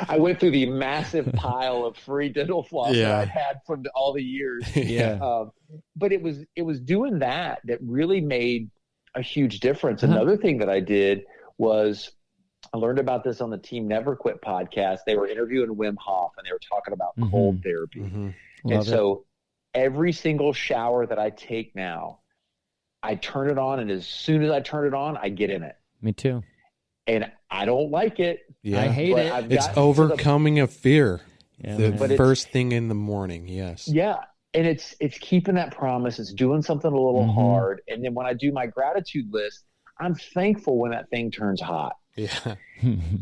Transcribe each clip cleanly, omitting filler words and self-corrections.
I went through the massive pile of free dental floss that I'd had from all the years. But it was doing that really made a huge difference. Another thing that I did was I learned about this on the Team Never Quit podcast. They were interviewing Wim Hof, and they were talking about cold therapy. And so every single shower that I take now, I turn it on, and as soon as I turn it on, I get in it. Me too. And I don't like it. Yeah. I hate it. It's overcoming a fear. Yeah, the first thing in the morning. Yes. Yeah. And it's keeping that promise. It's doing something a little hard. And then when I do my gratitude list, I'm thankful when that thing turns hot. Yeah.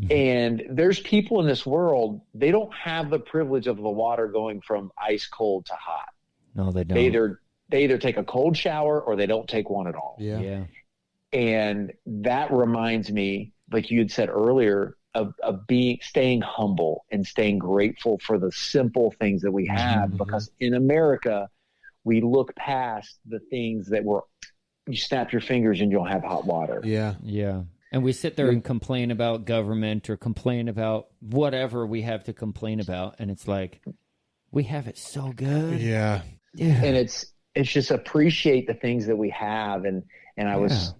And there's people in this world, they don't have the privilege of the water going from ice cold to hot. No, they don't. They either take a cold shower or they don't take one at all. Yeah. And that reminds me, like you had said earlier, of staying humble and staying grateful for the simple things that we have, because in America, we look past the things that you snap your fingers and you'll have hot water. Yeah. Yeah. And we sit there and complain about government or complain about whatever we have to complain about. And it's like, we have it so good. Yeah. And it's just appreciate the things that we have. And I was,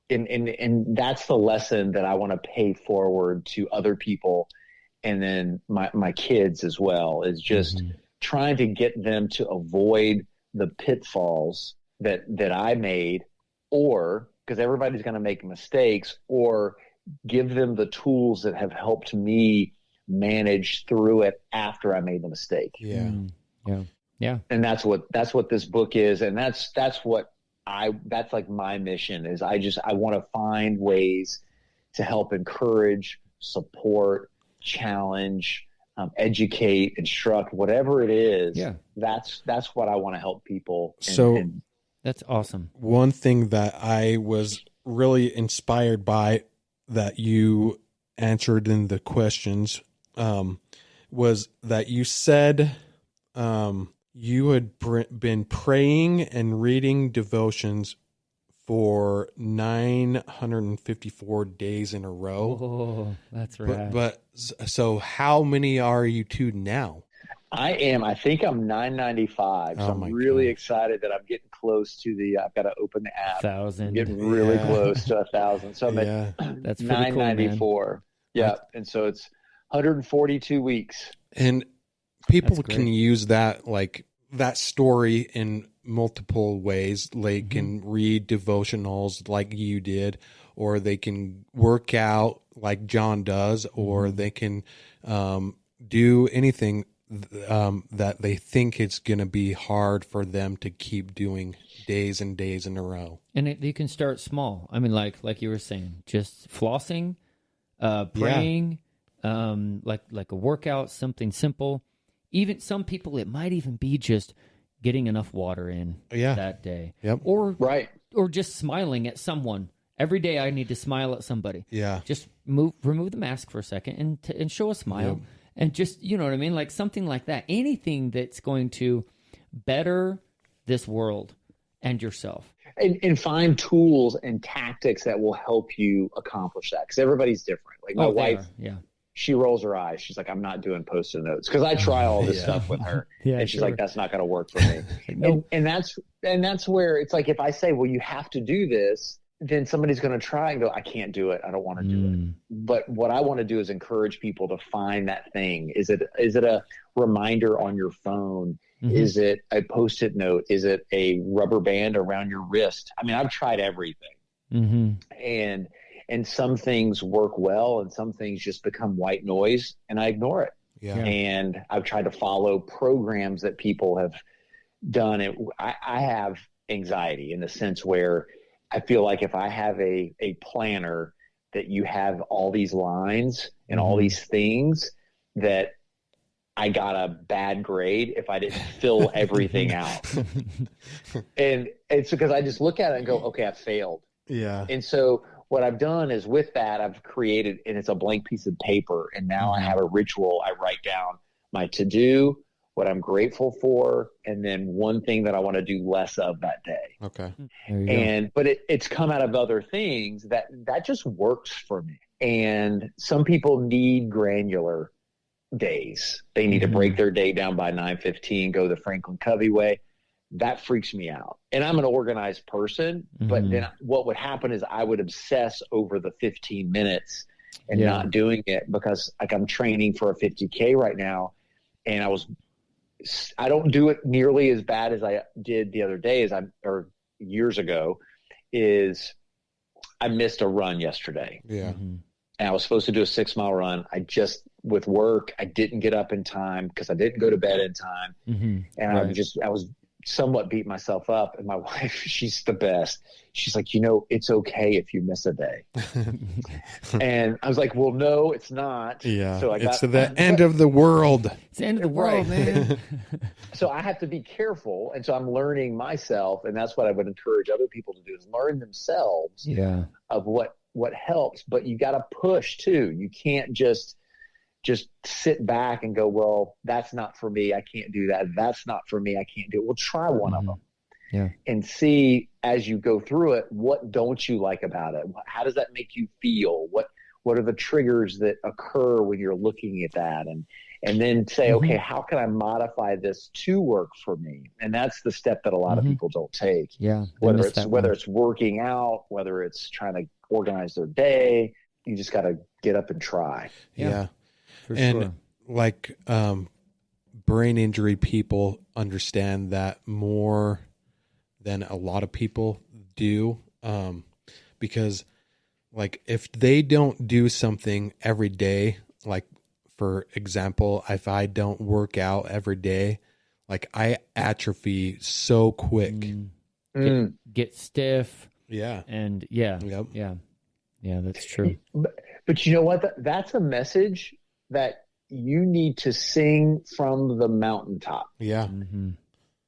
and that's the lesson that I want to pay forward to other people. And then my kids as well, is just trying to get them to avoid the pitfalls that I made, or because everybody's going to make mistakes, or give them the tools that have helped me manage through it after I made the mistake. Yeah. Yeah. And that's what this book is. And that's like my mission is I want to find ways to help encourage, support, challenge, educate, instruct, whatever it is. Yeah. That's what I want to help people. That's awesome. One thing that I was really inspired by that you answered in the questions was that you said you had been praying and reading devotions for 954 days in a row. Oh, that's right. But so how many are you to now? I think I'm 995. So I'm really excited that I'm getting close to I've got to open the app. 1,000. Getting really close to 1,000. So I'm at That's 994. Cool, yeah. And so it's 142 weeks. And people can use that, like that story in multiple ways. They can read devotionals like you did, or they can work out like John does, or they can do anything that they think it's going to be hard for them to keep doing days and days in a row. And you can start small. I mean, like you were saying, just flossing, praying, like a workout, something simple. Even some people, it might even be just getting enough water in that day. Yep. Or just smiling at someone. Every day I need to smile at somebody. Yeah. Just remove the mask for a second and show a smile. Yep. And just, you know what I mean? Like something like that. Anything that's going to better this world and yourself. And find tools and tactics that will help you accomplish that. Because everybody's different. Like my wife, she rolls her eyes. She's like, I'm not doing Post-it notes. Because I try all this stuff with her. And she's like, that's not going to work for me. and that's where it's like, if I say, well, you have to do this, then somebody's going to try and go, I can't do it. I don't want to do it. But what I want to do is encourage people to find that thing. Is it a reminder on your phone? Is it a Post-it note? Is it a rubber band around your wrist? I mean, I've tried everything. And some things work well and some things just become white noise and I ignore it. Yeah. And I've tried to follow programs that people have done. I have anxiety in the sense where I feel like if I have a planner that you have all these lines and all these things, that I got a bad grade if I didn't fill everything out. And it's because I just look at it and go, okay, I failed. Yeah. And so what I've done is with that, I've created, and it's a blank piece of paper. And now I have a ritual. I write down my to-do, what I'm grateful for, and then one thing that I want to do less of that day. Okay. But it's come out of other things that just works for me. And some people need granular days. They need to break their day down by 9:15, go the Franklin Covey way. That freaks me out. And I'm an organized person, but then what would happen is I would obsess over the 15 minutes and not doing it, because like I'm training for a 50K right now, and I don't do it nearly as bad as I did the other day or years ago. Is I missed a run yesterday. Yeah. And I was supposed to do a 6-mile run. With work, I didn't get up in time because I didn't go to bed in time. And I was somewhat beat myself up. And my wife, she's the best. She's like, it's okay if you miss a day. And I was like, well, no, it's not. Yeah. So it's the end of the world. It's the end of the world, man. So I have to be careful. And so I'm learning myself. And that's what I would encourage other people to do, is learn themselves of what helps. But you got to push too. You can't just sit back and go, well, that's not for me. I can't do that. That's not for me. I can't do it. Well, try one of them. Yeah. And see, as you go through it, what don't you like about it? How does that make you feel? What are the triggers that occur when you're looking at that? And then say, okay, how can I modify this to work for me? And that's the step that a lot of people don't take. Yeah. Whether it's working out, whether it's trying to organize their day, you just got to get up and try. Yeah. For and sure. like brain injury people understand that more than a lot of people do, because like if they don't do something every day, like for example, if I don't work out every day, like I atrophy so quick. Get stiff. Yeah. And yeah, that's true. But you know what? That's a message that you need to sing from the mountaintop. Yeah.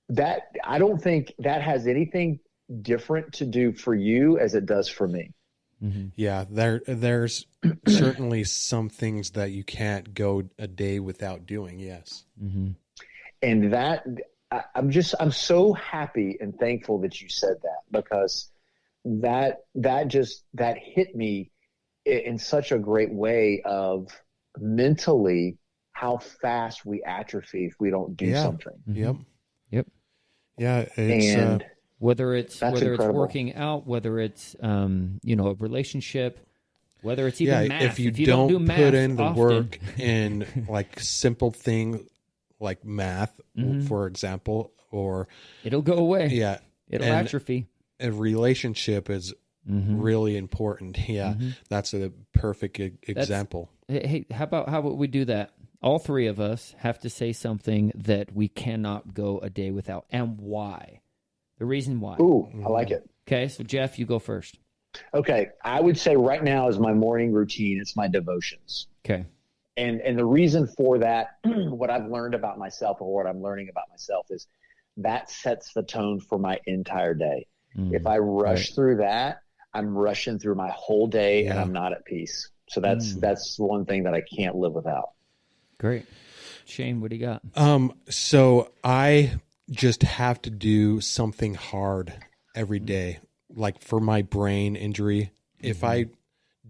That I don't think that has anything different to do for you as it does for me. Yeah, there's certainly some things that you can't go a day without doing. Yes. And that I'm so happy and thankful that you said that, because that hit me in such a great way of mentally how fast we atrophy if we don't do something. Yep. Yeah. And whether it's incredible. working out, whether it's a relationship, whether it's even math. If you don't do put in the work in like simple thing like math, for example, or it'll go away. Yeah. It'll atrophy. A relationship is really important. Yeah. That's a perfect example. Hey, how about we do that? All three of us have to say something that we cannot go a day without, and why. The reason why. Ooh, I like it. Okay, so Jeff, you go first. Okay, I would say right now is my morning routine. It's my devotions. Okay. And the reason for that, what I've learned about myself, or what I'm learning about myself, is that sets the tone for my entire day. If I rush through that, I'm rushing through my whole day and I'm not at peace. So that's one thing that I can't live without. Great. Shane, what do you got? So I just have to do something hard every day. Like for my brain injury, if I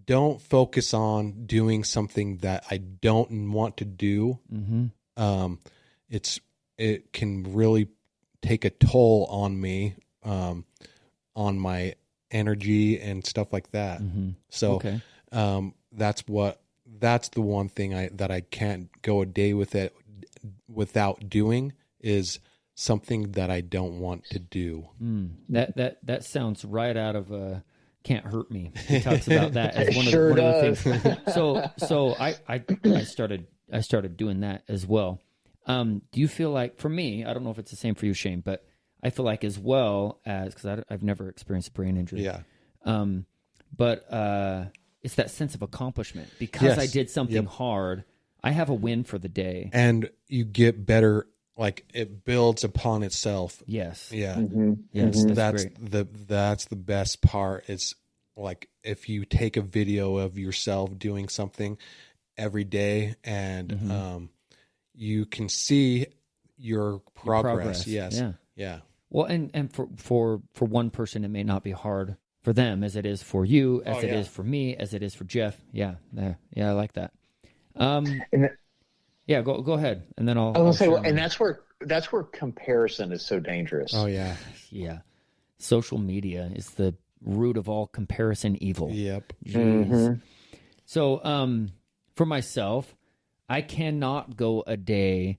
don't focus on doing something that I don't want to do, it can really take a toll on me, on my energy and stuff like that. So that's the one thing that I can't go a day without doing, is something that I don't want to do. That sounds right out of Can't Hurt Me. He talks about that as one of the things. So I started doing that as well. Do you feel like, for me, I don't know if it's the same for you, Shane, but I feel like as well as, because I've never experienced a brain injury. Yeah. But it's that sense of accomplishment. Because I did something hard, I have a win for the day. And you get better, like it builds upon itself. Yes. Yeah. Yes, That's the best part. It's like if you take a video of yourself doing something every day and you can see your progress. Yes. Yeah. Well, and for one person, it may not be hard for them as it is for you, as it is for me, as it is for Jeff. Yeah. I like that. Yeah, go ahead, and then I'll. I was gonna say, and that's where comparison is so dangerous. Oh yeah, yeah. Social media is the root of all comparison evil. Yep. Mm-hmm. So, for myself, I cannot go a day.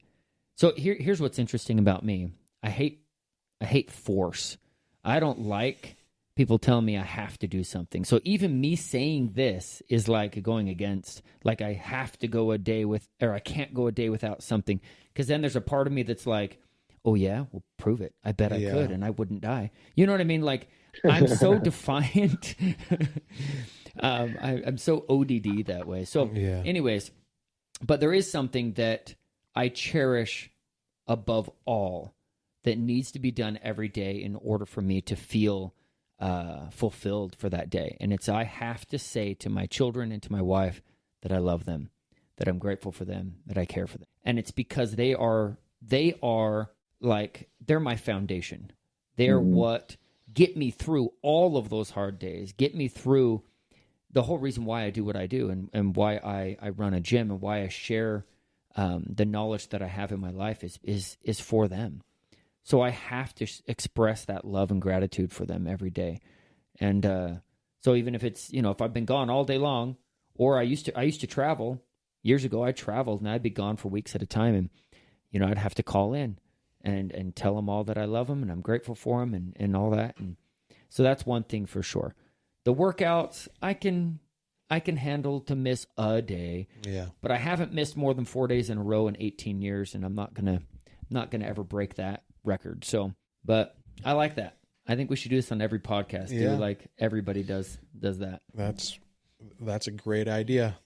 So here's what's interesting about me. I hate force. I don't like people telling me I have to do something. So even me saying this is like going against, like I have to go a day or I can't go a day without something. Because then there's a part of me that's like, oh yeah, well prove it. I bet I could and I wouldn't die. You know what I mean? Like I'm so defiant. I'm so ODD that way. So anyways, but there is something that I cherish above all that needs to be done every day in order for me to feel fulfilled for that day. And it's I have to say to my children and to my wife that I love them, that I'm grateful for them, that I care for them. And it's because they are like, they're my foundation. They're what get me through all of those hard days, get me through the whole reason why I do what I do and why I run a gym and why I share the knowledge that I have in my life is for them. So I have to express that love and gratitude for them every day. And so even if it's, if I've been gone all day long, or I used to travel years ago, I traveled and I'd be gone for weeks at a time. And, I'd have to call in and tell them all that I love them and I'm grateful for them and all that. And so that's one thing for sure. The workouts, I can handle to miss a day. Yeah. But I haven't missed more than 4 days in a row in 18 years. And I'm not going to ever break that record. So, but I like that. I think we should do this on every podcast. Yeah. Like everybody does that. That's a great idea.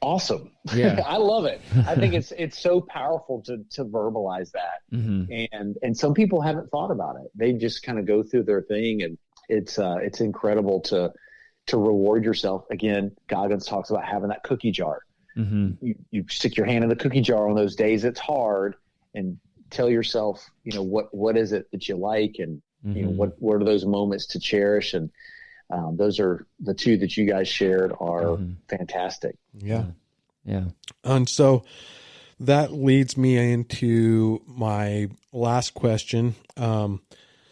Awesome. Yeah. I love it. I think it's so powerful to verbalize that. Mm-hmm. And some people haven't thought about it. They just kind of go through their thing, and it's incredible to reward yourself. Again, Goggins talks about having that cookie jar. Mm-hmm. You stick your hand in the cookie jar on those days it's hard, and tell yourself, what is it that you like, and what are those moments to cherish, and those are the two that you guys shared are fantastic. Yeah. Yeah. And so that leads me into my last question.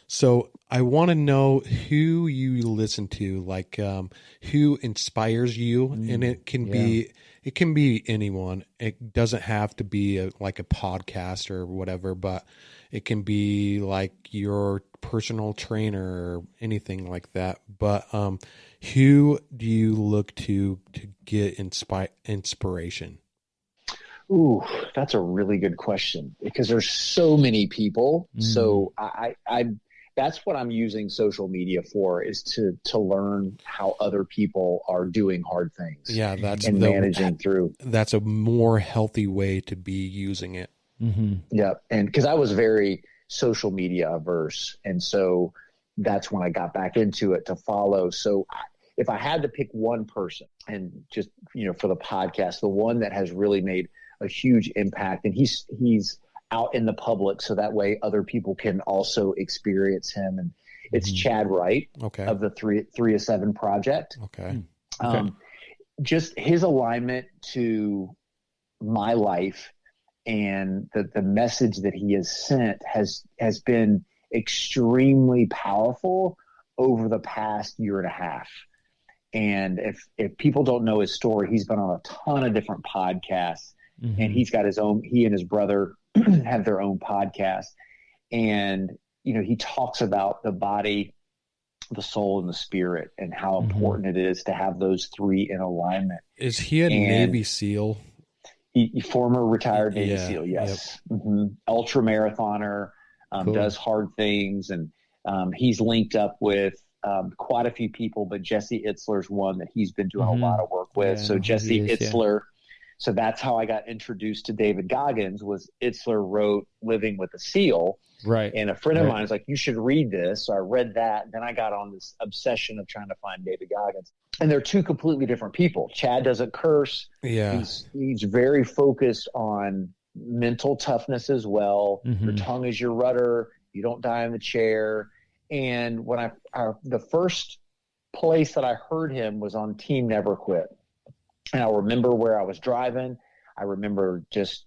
So I want to know who you listen to, like who inspires you, and it can be anyone. It doesn't have to be like a podcast or whatever, but it can be like your personal trainer or anything like that. But who do you look to get inspiration? Ooh, that's a really good question, because there's so many people. So I that's what I'm using social media for, is to learn how other people are doing hard things. Yeah, managing through. That's a more healthy way to be using it. Mm-hmm. Yeah, and because I was very social media averse, and so that's when I got back into it to follow. So if I had to pick one person, and just for the podcast, the one that has really made a huge impact, and he's out in the public, so that way other people can also experience him. And it's Chad Wright of the 3 to 7 Project. Just his alignment to my life and the message that he has sent has been extremely powerful over the past year and a half. And if people don't know his story, he's been on a ton of different podcasts, and he's got his own. He and his brother have their own podcast, and he talks about the body, the soul, and the spirit, and how important it is to have those three in alignment. Is he a Navy SEAL? He former retired Navy SEAL, yes. Yep. Ultra marathoner, cool. Does hard things, and he's linked up with quite a few people, but Jesse Itzler's one that he's been doing a lot of work with. So Jesse Itzler. So that's how I got introduced to David Goggins. Was Itzler wrote Living with a SEAL. Right. And a friend of mine was like, you should read this. So I read that. And then I got on this obsession of trying to find David Goggins. And they're two completely different people. Chad doesn't curse. Yeah. He's very focused on mental toughness as well. Your tongue is your rudder. You don't die in the chair. And when the first place that I heard him was on Team Never Quit. And I remember where I was driving. I remember just